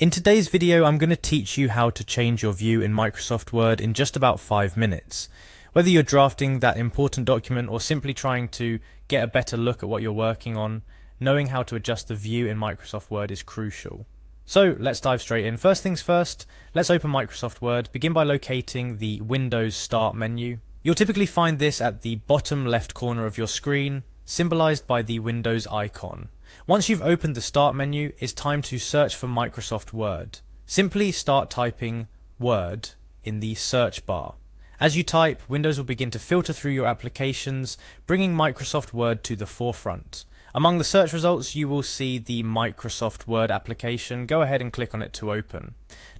In today's video, I'm going to teach you how to change your view in Microsoft Word in just about 5 minutes. Whether you're drafting that important document or simply trying to get a better look at what you're working on, knowing how to adjust the view in Microsoft Word is crucial. So let's dive straight in. First things first, let's open Microsoft Word. Begin by locating the Windows Start menu. You'll typically find this at the bottom left corner of your screen, symbolized by the Windows icon. Once you've opened the Start menu, it's time to search for Microsoft Word. Simply start typing Word in the search bar. As you type, Windows will begin to filter through your applications, bringing Microsoft Word to the forefront. Among the search results, you will see the Microsoft Word application. Go ahead and click on it to open.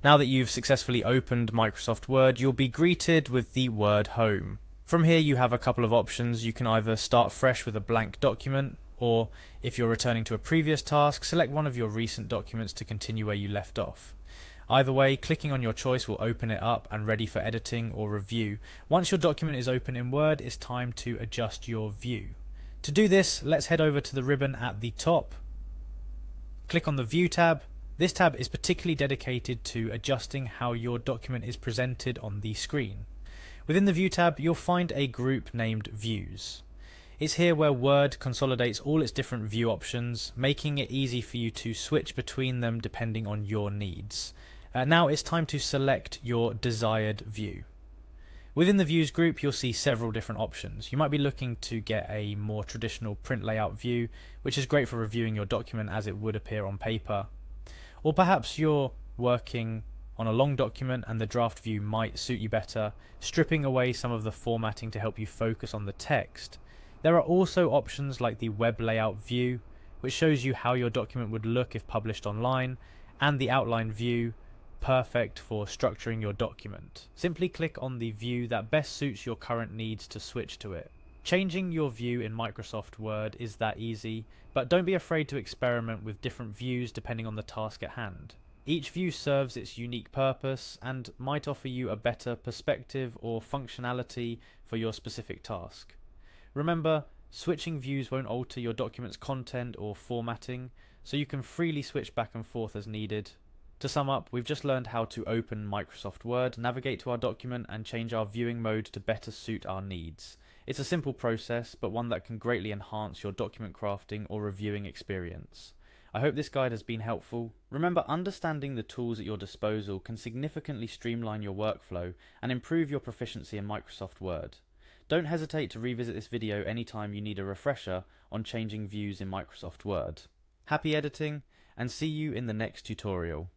Now that you've successfully opened Microsoft Word, you'll be greeted with the word Home. From here, you have a couple of options. You can either start fresh with a blank document, or if you're returning to a previous task, select one of your recent documents to continue where you left off. Either way, clicking on your choice will open it up and ready for editing or review. Once your document is open in Word, it's time to adjust your view. To do this, let's head over to the ribbon at the top. Click on the View tab. This tab is particularly dedicated to adjusting how your document is presented on the screen. Within the View tab, you'll find a group named Views. It's here where Word consolidates all its different view options, making it easy for you to switch between them depending on your needs. Now it's time to select your desired view. Within the Views group, you'll see several different options. You might be looking to get a more traditional print layout view, which is great for reviewing your document as it would appear on paper. Or perhaps you're working on a long document and the draft view might suit you better, stripping away some of the formatting to help you focus on the text. There are also options like the web layout view, which shows you how your document would look if published online, and the outline view, perfect for structuring your document. Simply click on the view that best suits your current needs to switch to it. Changing your view in Microsoft Word is that easy, but don't be afraid to experiment with different views depending on the task at hand. Each view serves its unique purpose and might offer you a better perspective or functionality for your specific task. Remember, switching views won't alter your document's content or formatting, so you can freely switch back and forth as needed. To sum up, we've just learned how to open Microsoft Word, navigate to our document, and change our viewing mode to better suit our needs. It's a simple process, but one that can greatly enhance your document crafting or reviewing experience. I hope this guide has been helpful. Remember, understanding the tools at your disposal can significantly streamline your workflow and improve your proficiency in Microsoft Word. Don't hesitate to revisit this video anytime you need a refresher on changing views in Microsoft Word. Happy editing, and see you in the next tutorial.